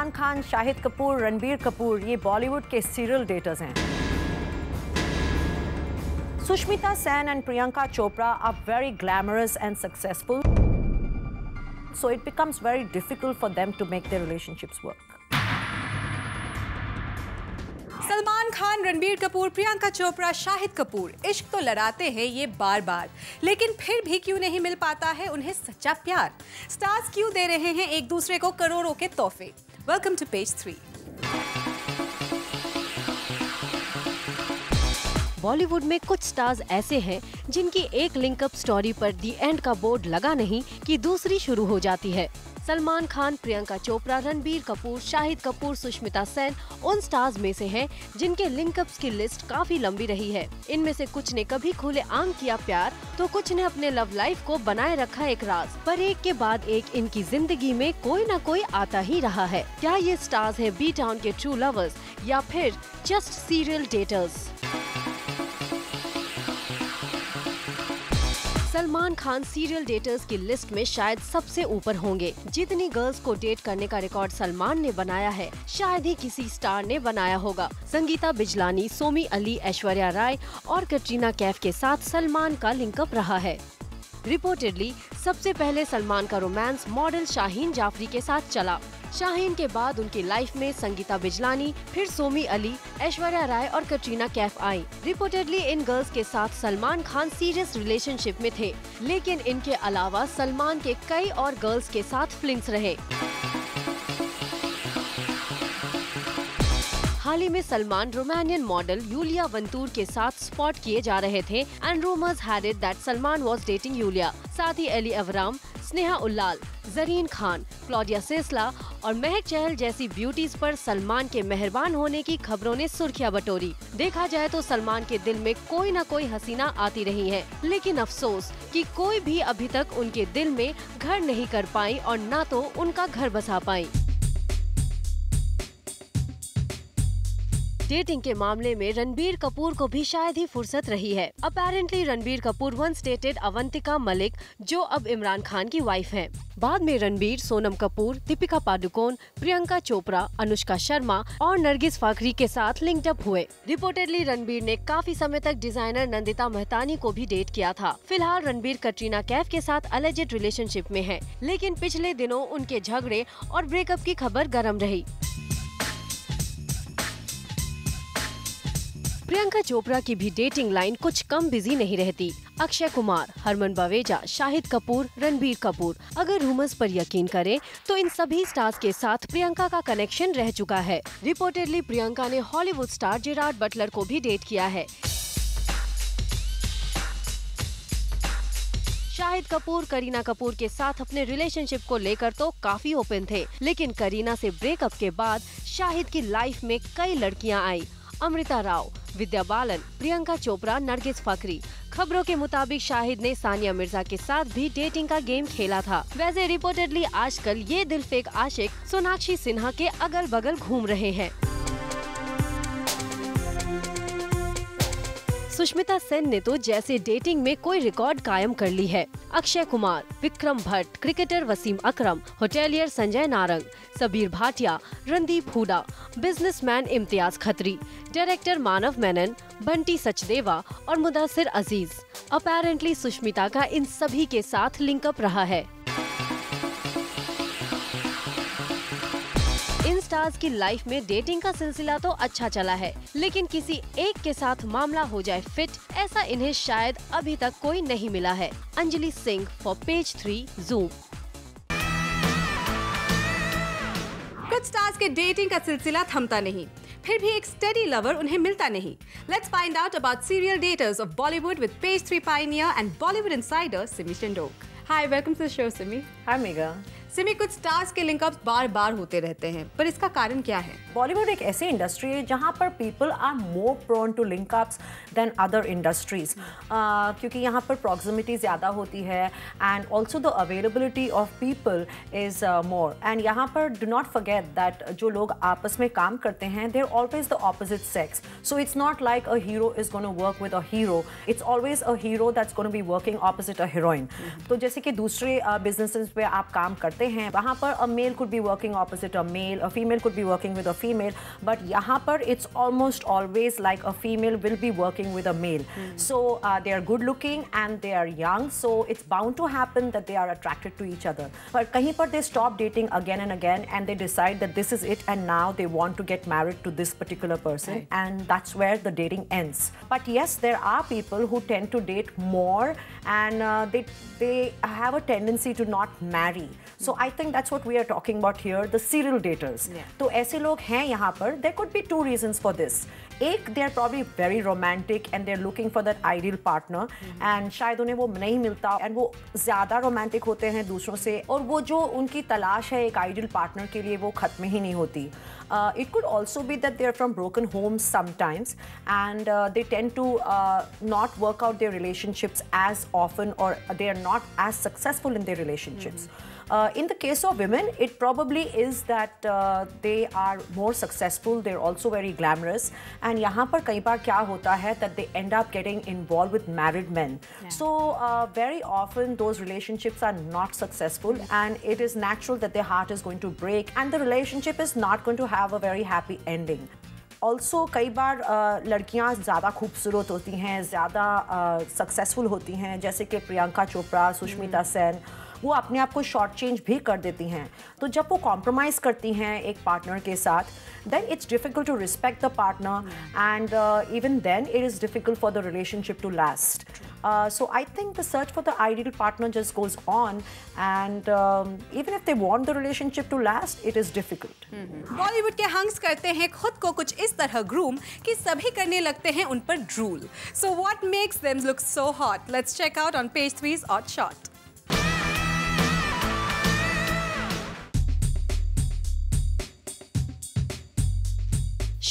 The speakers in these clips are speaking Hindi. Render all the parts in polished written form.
सलमान खान, शाहिद कपूर, रणबीर कपूर ये बॉलीवुड के सीरियल डेटर्स हैं। Sushmita Sen and Priyanka Chopra are very glamorous and successful, so it becomes very difficult for them to make their relationships work. Salman Khan, Ranbir Kapoor, Priyanka Chopra, Shahid Kapoor इश्क तो लड़ाते हैं ये बार बार, लेकिन फिर भी क्यों नहीं मिल पाता है उन्हें सच्चा प्यार? स्टार्स क्यों दे रहे हैं एक दूसरे को करोड़ों के तोहफे? Welcome to page 3। बॉलीवुड में कुछ स्टार्स ऐसे हैं जिनकी एक लिंकअप स्टोरी पर दी एंड का बोर्ड लगा नहीं कि दूसरी शुरू हो जाती है। सलमान खान, प्रियंका चोपड़ा, रणबीर कपूर, शाहिद कपूर, सुष्मिता सेन उन स्टार्स में से हैं जिनके लिंकअप्स की लिस्ट काफी लंबी रही है। इनमें से कुछ ने कभी खुले आम किया प्यार, तो कुछ ने अपने लव लाइफ को बनाए रखा एक राज। पर एक के बाद एक इनकी जिंदगी में कोई न कोई आता ही रहा है। क्या ये स्टार्स है बी टाउन के ट्रू लवर्स या फिर just serial debtors? Salman Khan serial debtors की लिस्ट में शायद सबसे ऊपर होंगे। जितनी गर्ल्स को डेट करने का रिकॉर्ड सलमान ने बनाया है, शायद ही किसी स्टार ने बनाया होगा। संगीता बिजलानी, सोमी अली, ऐश्वर्या राय और कटरीना कैफ के साथ सलमान का लिंकअप रहा है। रिपोर्टेडली सबसे पहले सलमान का रोमांस मॉडल शाहीन जाफरी के साथ चला। शाहीन के बाद उनकी लाइफ में संगीता बिजलानी, फिर सोमी अली, ऐश्वर्या राय और कटरीना कैफ आई। रिपोर्टेडली इन गर्ल्स के साथ सलमान खान सीरियस रिलेशनशिप में थे, लेकिन इनके अलावा सलमान के कई और गर्ल्स के साथ फ्लिंग्स रहे। हाल ही में Salman Romanian model Iulia Vantur के साथ स्पॉट किए जा रहे थे and rumours had it that Salman was dating Iulia. साथ ही Elli Avram, Sneha Ullal, Zareen Khan, Claudia Ciesla और महक चहल जैसी ब्यूटीज पर सलमान के मेहरबान होने की खबरों ने सुर्खियां बटोरी। देखा जाए तो सलमान के दिल में कोई न कोई हसीना आती रही है, लेकिन अफसोस कि कोई भी अभी तक उनके दिल में घर नहीं कर पाई और न तो उनका घर बसा पाई। डेटिंग के मामले में रणबीर कपूर को भी शायद ही फुर्सत रही है। Apparently Ranbir Kapoor once dated Avantika Malik, जो अब इमरान खान की वाइफ हैं। बाद में रणबीर सोनम कपूर, दीपिका पादुकोण, प्रियंका चोपड़ा, अनुष्का शर्मा और नरगिस फाखरी के साथ लिंक्ड अप हुए। रिपोर्टेडली रणबीर ने काफी समय तक डिजाइनर नंदिता मेहतानी को भी डेट किया था। फिलहाल रणबीर कटरीना कैफ के साथ अलेजेड रिलेशनशिप में है, लेकिन पिछले दिनों उनके झगड़े और ब्रेकअप की खबर गर्म रही। प्रियंका चोपड़ा की भी डेटिंग लाइन कुछ कम बिजी नहीं रहती। अक्षय कुमार, हरमन बवेजा, शाहिद कपूर, रणबीर कपूर, अगर रूमर्स पर यकीन करें तो इन सभी स्टार्स के साथ प्रियंका का कनेक्शन रह चुका है। रिपोर्टेडली प्रियंका ने हॉलीवुड स्टार जेरार्ड बटलर को भी डेट किया है। शाहिद कपूर करीना कपूर के साथ अपने रिलेशनशिप को लेकर तो काफी ओपन थे, लेकिन करीना से ब्रेकअप के बाद शाहिद की लाइफ में कई लड़कियां आई। अमृता राव, विद्या बालन, प्रियंका चोपड़ा, नरगिस फाखरी। खबरों के मुताबिक शाहिद ने सानिया मिर्जा के साथ भी डेटिंग का गेम खेला था। वैसे रिपोर्टेडली आजकल ये दिलफेक आशिक सोनाक्षी सिन्हा के अगल बगल घूम रहे हैं। सुष्मिता सेन ने तो जैसे डेटिंग में कोई रिकॉर्ड कायम कर ली है। Akshay Kumar, Vikram Bhatt, cricketer Wasim Akram, hotelier Sanjay Narang, Sabeer Bhatia, Randeep Hooda, businessman Imtiaz Khatri, director Manav Menon, Bunty Sachdeva और मुदस्सिर अजीज। अपेरेंटली सुष्मिता का इन सभी के साथ लिंकअप रहा है। इन स्टार्स की लाइफ में डेटिंग का सिलसिला तो अच्छा चला है, लेकिन किसी एक के साथ मामला हो जाए फिट, ऐसा इन्हें शायद अभी तक कोई नहीं मिला है। Anjali Singh for page 3 zoom. कुछ स्टार्स के डेटिंग का सिलसिला थमता नहीं, फिर भी एक स्टेडी लवर उन्हें मिलता नहीं। Let's find out about serial daters of Bollywood with page 3 pioneer and Bollywood insider Simi Chandoke. Hi, welcome to the show Simi. Hi Megha. Simi, कुछ स्टार्स के लिंकअप्स बार बार होते रहते हैं, पर इसका कारण क्या है? बॉलीवुड एक ऐसी इंडस्ट्री है जहाँ पर people are more prone to linkups than other industries, क्योंकि यहाँ पर प्रॉक्सिमिटी ज़्यादा होती है and also the availability of people is more. And यहाँ पर डू नॉट फॉरगेट दैट जो लोग आपस में काम करते हैं they are always the opposite sex, so it's not like a hero is gonna work with a hero, it's always a hero that's gonna be working opposite a heroine. तो जैसे कि दूसरे बिजनेसेस पे आप काम करते जानते हैं वहाँ पर a male could be working opposite a male, a female could be working with a female, but यहाँ पर it's almost always like a female will be working with a male. So they are good looking and they are young, so it's bound to happen that they are attracted to each other. But कहीं पर they stop dating again and again and they decide that this is it and now they want to get married to this particular person, right. And that's where the dating ends. But yes, there are people who tend to date more and they have a tendency to not marry. So I think that's what we are talking about here, the serial daters. तो ऐसे लोग हैं यहाँ पर. There could be two reasons for this. एक, they are probably very romantic and they're looking for that ideal partner, and शायद उन्हें वो नहीं मिलता and वो ज़्यादा romantic होते हैं दूसरों से, और वो जो उनकी तलाश है एक ideal partner के लिए वो खत्म ही नहीं होती. It could also be that they're from broken homes sometimes and they tend to not work out their relationships as often, or they are not as successful in their relationships. In the case of women, it probably is that they are more successful, they're also very glamorous, and यहाँ पर कई बार क्या होता है that they end up getting involved with married men. So very often those relationships are not successful and it is natural that their heart is going to break and the relationship is not going to have a very happy ending. Also, कई बार लड़कियां ज़्यादा खूबसूरत होती हैं, ज़्यादा सक्सेसफुल होती हैं, जैसे कि प्रियंका चोपड़ा, सुष्मिता सेन, वो अपने आप को शॉर्ट चेंज भी कर देती हैं. तो जब वो कॉम्प्रोमाइज़ करती हैं एक पार्टनर के साथ, then it's difficult to respect the partner and even then it is difficult for the relationship to last. So I think the search for the ideal partner just goes on and even if they want the relationship to last, it is difficult. Bollywood के हंग्स करते हैं खुद को कुछ इस तरह ग्रूम कि सभी करने लगते हैं उन पर drool. So what makes them look so hot? Let's check out on page 3's Odd Shot.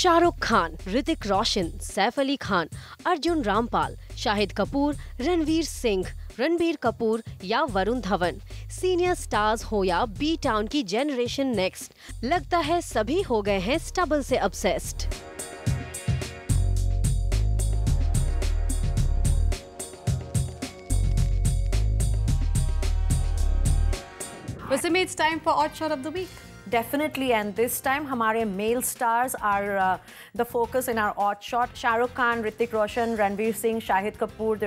Shahrukh Khan, Hrithik Roshan, Saif Ali Khan, Arjun Rampal, Shahid Kapoor, Ranveer Singh, Ranbir Kapoor या वरुण धवन, सीनियर स्टार्स हो या बी टाउन की जनरेशन नेक्स्ट, लगता है सभी हो गए हैं स्टबल से obsessed. Vasimi, it's time for Odd Shot of the Week. Definitely, and this time हमारे male stars are the focus in our odd shot. Shah Rukh Khan, Hrithik Roshan, Ranveer Singh, Shahid Kapoor,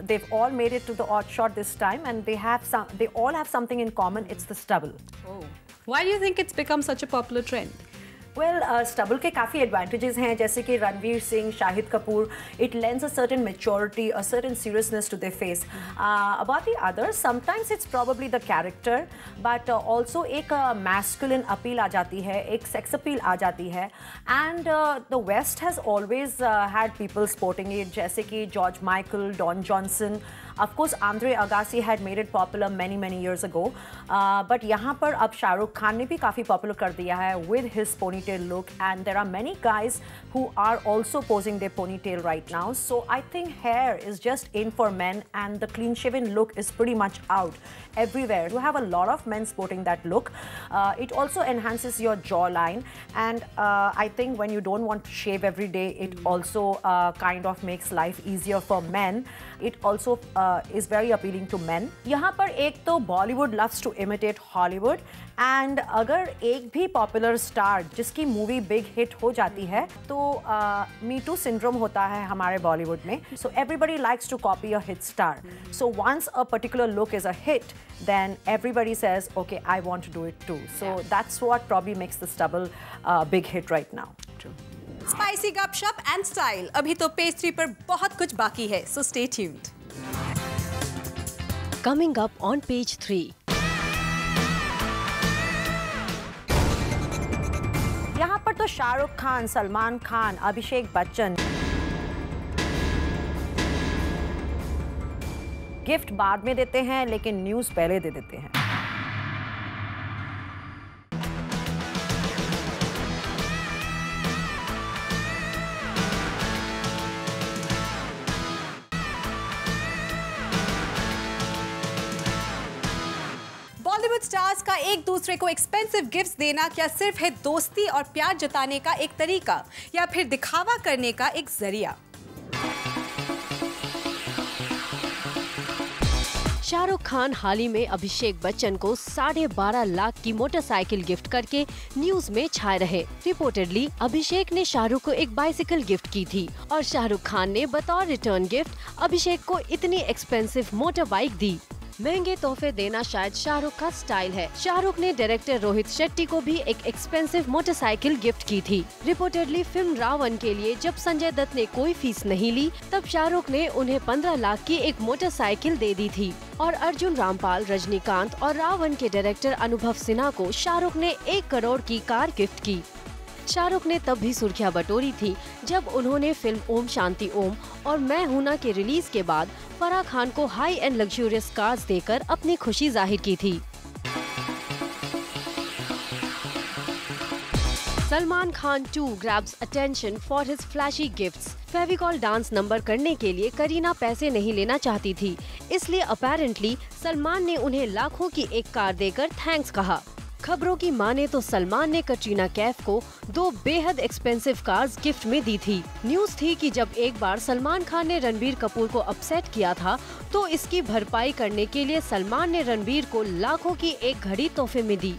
they've all made it to the odd shot this time, and they all have something in common. It's the stubble. Oh. Why do you think it's become such a popular trend? Well, stubble के काफ़ी advantages हैं, जैसे कि Ranveer Singh, Shahid Kapoor, it lends a certain maturity, a certain seriousness to their face. About the others, sometimes it's probably the character, but also एक masculine appeal आ जाती है, एक sex appeal आ जाती है, and the West has always had people sporting it, जैसे कि George Michael, Don Johnson. Of course, Andre Agassi had made it popular many years ago, but यहाँ पर अब शाहरुख खान ने भी काफ़ी popular कर दिया है with his ponytail look, and there are many guys who are also posing their ponytail right now. So I think hair is just in for men, and the clean-shaven look is pretty much out everywhere. You have a lot of men sporting that look. It also enhances your jawline, and I think when you don't want to shave every day, it also kind of makes life easier for men. It also is very appealing to men. यहाँ पर एक तो Bollywood loves to imitate Hollywood, and अगर एक भी popular star जिसकी movie big hit हो जाती है, तो Me Too syndrome होता है हमारे Bollywood में. So everybody likes to copy a hit star. So once a particular look is a hit, then everybody says, okay, I want to do it too. So that's what probably makes the stubble big hit right now. True. Spicy gupshup and style. अभी तो page 3 पर बहुत कुछ बाकी है, so stay tuned. Coming up on page 3. यहाँ पर तो शाहरुख खान, सलमान खान, अभिषेक बच्चन. गिफ्ट बाद में देते हैं, लेकिन न्यूज़ पहले दे देते हैं. बॉलीवुड स्टार्स का एक दूसरे को एक्सपेंसिव गिफ्ट्स देना क्या सिर्फ है दोस्ती और प्यार जताने का एक तरीका, या फिर दिखावा करने का एक जरिया? शाहरुख खान हाल ही में अभिषेक बच्चन को 12.5 लाख की मोटरसाइकिल गिफ्ट करके न्यूज में छाए रहे। रिपोर्टेडली अभिषेक ने शाहरुख को एक बाइसिकल गिफ्ट की थी और शाहरुख खान ने बतौर रिटर्न गिफ्ट अभिषेक को इतनी एक्सपेंसिव मोटर बाइक दी। महंगे तोहफे देना शायद शाहरुख का स्टाइल है। शाहरुख ने डायरेक्टर रोहित शेट्टी को भी एक एक्सपेंसिव मोटरसाइकिल गिफ्ट की थी। रिपोर्टेडली फिल्म रावण के लिए जब संजय दत्त ने कोई फीस नहीं ली, तब शाहरुख ने उन्हें 15 लाख की एक मोटरसाइकिल दे दी थी। और अर्जुन रामपाल, रजनीकांत और रावण के डायरेक्टर अनुभव सिन्हा को शाहरुख ने 1 करोड़ की कार गिफ्ट की। शाहरुख ने तब भी सुर्खियां बटोरी थी जब उन्होंने फिल्म ओम शांति ओम और मैं हूं ना के रिलीज के बाद फराह खान को हाई एंड लग्जूरियस कार्स देकर अपनी खुशी जाहिर की थी। Salman Khan to grabs attention for his flashy gifts. Fevicol dance number करने के लिए करीना पैसे नहीं लेना चाहती थी, इसलिए अपेरेंटली सलमान ने उन्हें लाखों की एक कार देकर थैंक्स कहा। खबरों की माने तो सलमान ने कटरीना कैफ को 2 बेहद एक्सपेंसिव कार्स गिफ्ट में दी थी। न्यूज थी कि जब एक बार सलमान खान ने रणबीर कपूर को अपसेट किया था, तो इसकी भरपाई करने के लिए सलमान ने रणबीर को लाखों की एक घड़ी तोहफे में दी।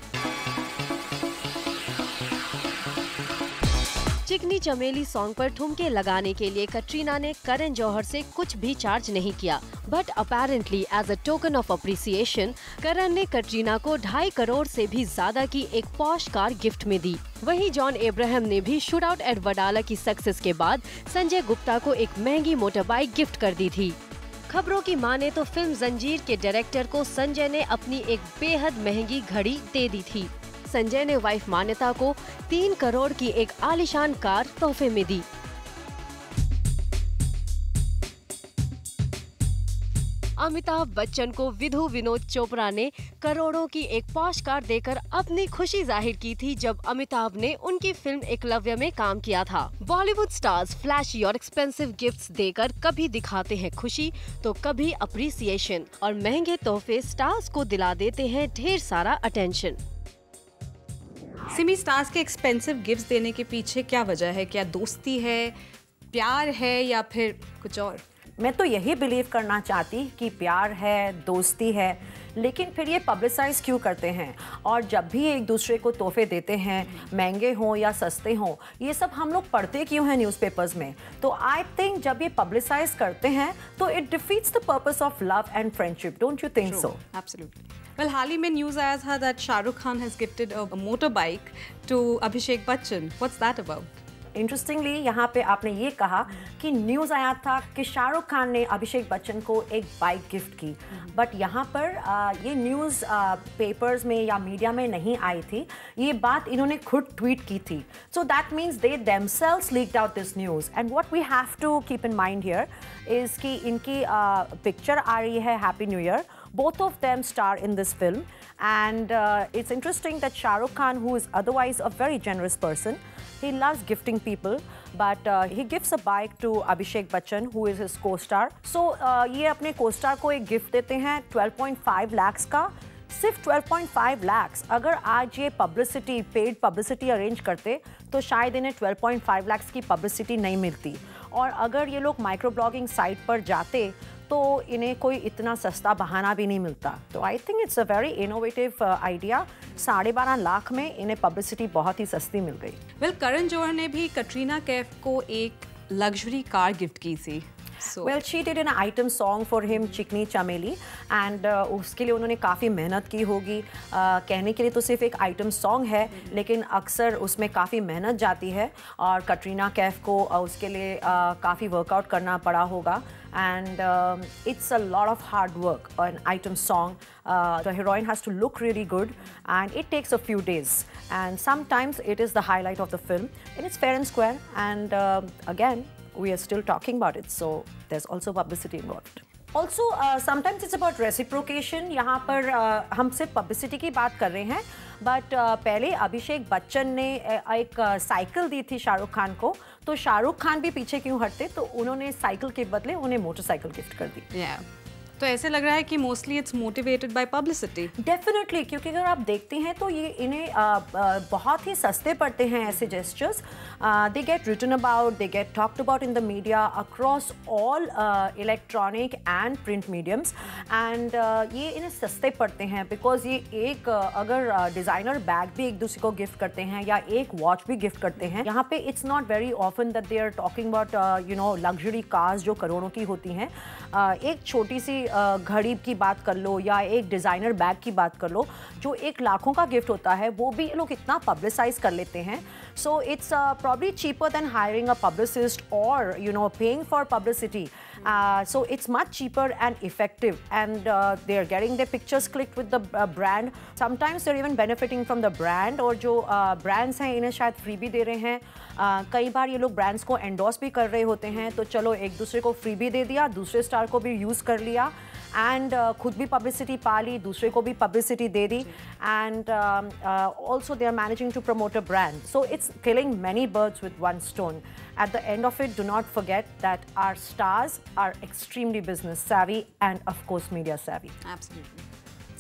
चिकनी चमेली सॉन्ग पर ठुमके लगाने के लिए कटरीना ने करण जौहर से कुछ भी चार्ज नहीं किया, but apparently as a token of appreciation Karan ने कटरीना को 2.5 करोड़ से भी ज्यादा की एक पॉश कार गिफ्ट में दी। वहीं जॉन अब्राहम ने भी शूट आउट एट वडाला की सक्सेस के बाद संजय गुप्ता को एक महंगी मोटर बाइक गिफ्ट कर दी थी। खबरों की माने तो फिल्म जंजीर के डायरेक्टर को संजय ने अपनी एक बेहद महंगी घड़ी दे दी थी। संजय ने वाइफ मान्यता को 3 करोड़ की एक आलीशान कार तोहफे में दी। अमिताभ बच्चन को विधु विनोद चोपड़ा ने करोड़ों की एक पॉश कार देकर अपनी खुशी जाहिर की थी जब अमिताभ ने उनकी फिल्म एकलव्य में काम किया था। बॉलीवुड स्टार्स फ्लैशी और एक्सपेंसिव गिफ्ट्स देकर कभी दिखाते हैं खुशी तो कभी अप्रिसिएशन, और महंगे तोहफे स्टार्स को दिला देते हैं ढेर सारा अटेंशन। सिमी, स्टार्स के एक्सपेंसिव गिफ्ट्स देने के पीछे क्या वजह है? क्या दोस्ती है, प्यार है या फिर कुछ और? मैं तो यही बिलीव करना चाहती कि प्यार है, दोस्ती है, लेकिन फिर ये पब्लिसाइज क्यों करते हैं? और जब भी एक दूसरे को तोहफे देते हैं, महंगे हों या सस्ते हों, ये सब हम लोग पढ़ते क्यों हैं न्यूज़पेपर्स में? तो आई थिंक जब ये पब्लिसाइज करते हैं तो it defeats the purpose of love and friendship. Don't you think so? Absolutely. Well, हाल ही में न्यूज आया था that Shahrukh Khan has gifted a motor bike to Abhishek Bachchan. What's that about? Interestingly यहाँ पे आपने ये कहा कि न्यूज़ आया था कि शाहरुख खान ने अभिषेक बच्चन को एक बाइक गिफ्ट की, बट यहाँ पर ये न्यूज़ पेपर्स में या मीडिया में नहीं आई थी। ये बात इन्होंने खुद ट्वीट की थी। So that means they themselves leaked out this news. And what we have to keep in mind here is कि इनकी पिक्चर आ रही है happy new year. Both of them star in this film, and it's interesting that Shah Rukh Khan, who is otherwise a very generous person, he loves gifting people, but he gives a bike to Abhishek Bachchan, who is his co-star. So ये अपने co-star को एक gift देते हैं 12.5 lakhs का। सिर्फ 12.5 lakhs। अगर आज ये पब्लिसिटी, पेड पब्लिसिटी अरेंज करते तो शायद इन्हें 12.5 lakhs की पब्लिसिटी नहीं मिलती। और अगर ये लोग माइक्रो ब्लॉगिंग साइट पर जाते तो इन्हें कोई इतना सस्ता बहाना भी नहीं मिलता। तो I think it's a very innovative idea. 12.5 lakh में इन्हें पब्लिसिटी बहुत ही सस्ती मिल गई। वेल, करण जौहर ने भी कटरीना कैफ को एक लग्जरी कार गिफ्ट की थी। Well, she did an item song for him, चिकनी चमेली, and उसके लिए उन्होंने काफ़ी मेहनत की होगी। कहने के लिए तो सिर्फ एक आइटम सॉन्ग है, लेकिन अक्सर उसमें काफ़ी मेहनत जाती है और कटरीना कैफ को उसके लिए काफ़ी वर्कआउट करना पड़ा होगा। And it's a lot of hard work. An item song, the heroine has to look really good, and it takes a few days. And sometimes it is the highlight of the film, and it's fair and square. And again, we are still talking about it, so there's also publicity involved. Also, sometimes it's about reciprocation. यहाँ पर हम सिर्फ पब्लिसिटी की बात कर रहे हैं, बट पहले अभिषेक बच्चन ने एक साइकिल दी थी शाहरुख खान को, तो शाहरुख खान भी पीछे क्यों हटते? तो उन्होंने साइकिल के बदले उन्हें मोटरसाइकिल गिफ्ट कर दी। तो ऐसे लग रहा है कि mostly it's motivated by publicity. Definitely, क्योंकि अगर आप देखते हैं तो ये इन्हें बहुत ही सस्ते पड़ते हैं ऐसे gestures. They get written about, they get talked about in the media across all electronic and print mediums, and ये इन्हें सस्ते पड़ते हैं बिकॉज ये एक अगर डिज़ाइनर बैग भी एक दूसरे को गिफ्ट करते हैं या एक वॉच भी गिफ्ट करते हैं, यहाँ पे it's not very often that they are talking about you know luxury cars जो करोड़ों की होती हैं। एक छोटी सी घड़ी की बात कर लो या एक डिज़ाइनर बैग की बात कर लो जो एक लाखों का गिफ्ट होता है, वो भी लोग इतना पब्लिसाइज कर लेते हैं। So it's probably cheaper than hiring a publicist और you know paying for publicity. So it's much cheaper and effective, and they are getting their pictures clicked with the brand. Sometimes they're even benefiting from the brand, और जो brands हैं इन्हें शायद फ्री भी दे रहे हैं. कई बार ये लोग ब्रांड्स को एंडोर्स भी कर रहे होते हैं, तो चलो एक दूसरे को फ्री भी दे दिया, दूसरे स्टार को भी यूज़ कर लिया, एंड खुद भी पब्लिसिटी पा ली, दूसरे को भी पब्लिसिटी दे दी, and also they are managing to promote a brand. So it's killing many birds with one stone. At the end of it, do not forget that our stars are extremely business savvy and of course media savvy. Absolutely.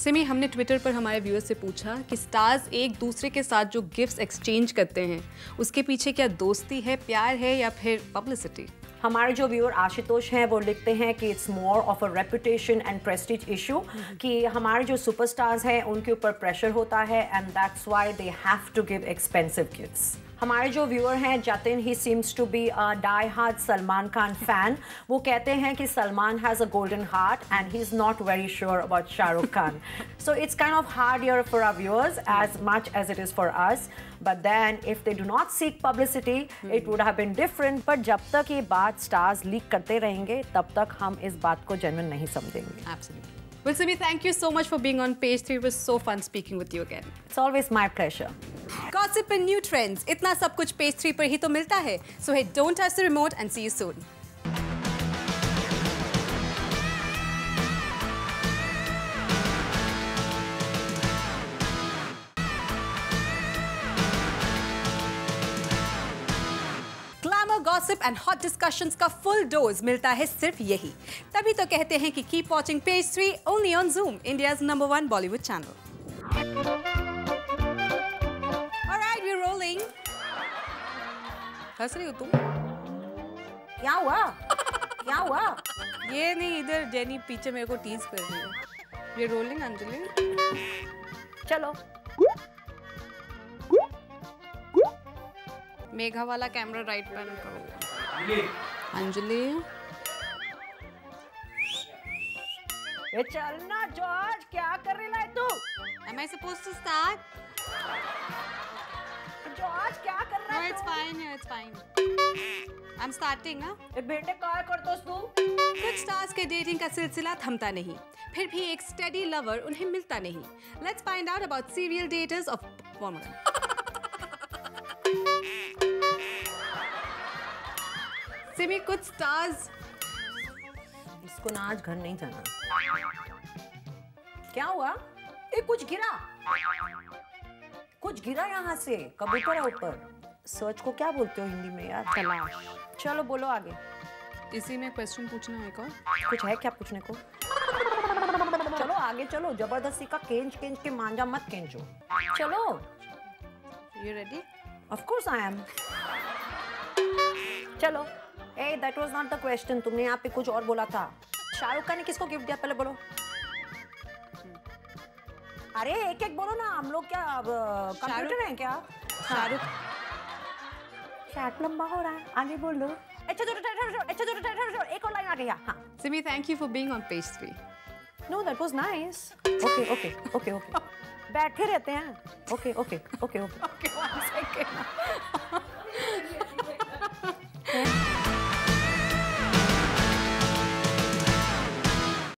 Simi, हमने ट्विटर पर हमारे व्यूअर्स से पूछा कि स्टार्स एक दूसरे के साथ जो गिफ्ट्स एक्सचेंज करते हैं उसके पीछे क्या दोस्ती है, प्यार है या फिर पब्लिसिटी? हमारे जो व्यूअर आशुतोष हैं वो लिखते हैं कि it's more of a reputation and Prestige issue, कि हमारे जो सुपरस्टार्स हैं उनके ऊपर प्रेशर होता है and that's why they have to give expensive gifts. हमारे जो व्यूअर हैं Jatin, he seems to be a die hard Salman Khan fan. वो कहते हैं कि Salman has a golden heart and he is not very sure about Shahrukh Khan. So it's kind of hard year for our viewers as much as it is for us. But then, if they do not seek publicity, it would have been different. But जब तक ये बात stars leak करते रहेंगे, तब तक हम इस बात को genuine नहीं समझेंगे. Absolutely. Well, Simi, thank you so much for being on Page 3. It was so fun speaking with you again. It's always my pleasure. Gossip and new trends. इतना सब कुछ Page 3 पर ही तो मिलता है. So hey, don't touch the remote and see you soon. Gossip and hot discussions का फुल डोज मिलता है सिर्फ यही. तभी तो कहते हैं कि keep watching page 3 only on Zoom, India's number 1 Bollywood channel. Alright, we are rolling. हंस रही हो तुम? क्या हुआ? क्या हुआ? ये नहीं, इधर जेनी पीछे मेरे को टीज कर रही है. We are rolling Anjali. चलो. मेघा वाला कैमरा राइट पर करो. अंजलि, ये चलना जॉर्ज, क्या कर रही है तू? Am I supposed to start? George क्या कर रहा है? No, it's fine. Yeah, it's fine. I'm starting, हाँ? ये बेटे क्या करतोस तू? कुछ स्टार्स के डेटिंग का सिलसिला थमता नहीं, फिर भी एक स्टडी लवर उन्हें मिलता नहीं. Let's find out about serial daters of one minute. Simi, कुछ स्टार्स. इसको ना आज घर नहीं जाना. क्या हुआ? ए, कुछ गिरा. कुछ गिरा यहाँ से. कबूतर है ऊपर. सर्च को क्या बोलते हो हिंदी में यार? तलाश. चलो बोलो आगे. इसी में क्वेश्चन पूछना है क्या? कुछ है क्या पूछने को? चलो आगे चलो. जबरदस्ती का केंच केंच के मांझा मत केंचो. चलो. You ready? Of course I am. चलो. Hey, that was not the question. तुमने यहाँ पे कुछ और बोला था. शाहरुख खान ने किसको गिफ्ट दिया पहले बोलो. अरे एक एक बोलो ना. हम लोग क्या कंप्यूटर हैं क्या? शाहरुख. शार्ट लंबा हो रहा है. आगे बोलो. अच्छा जो एक और लाइन आ गई. हाँ. Simi, thank you for being on Page 3. No, that was nice. Okay. बैठे रहते हैं. Okay. Okay, 1 second.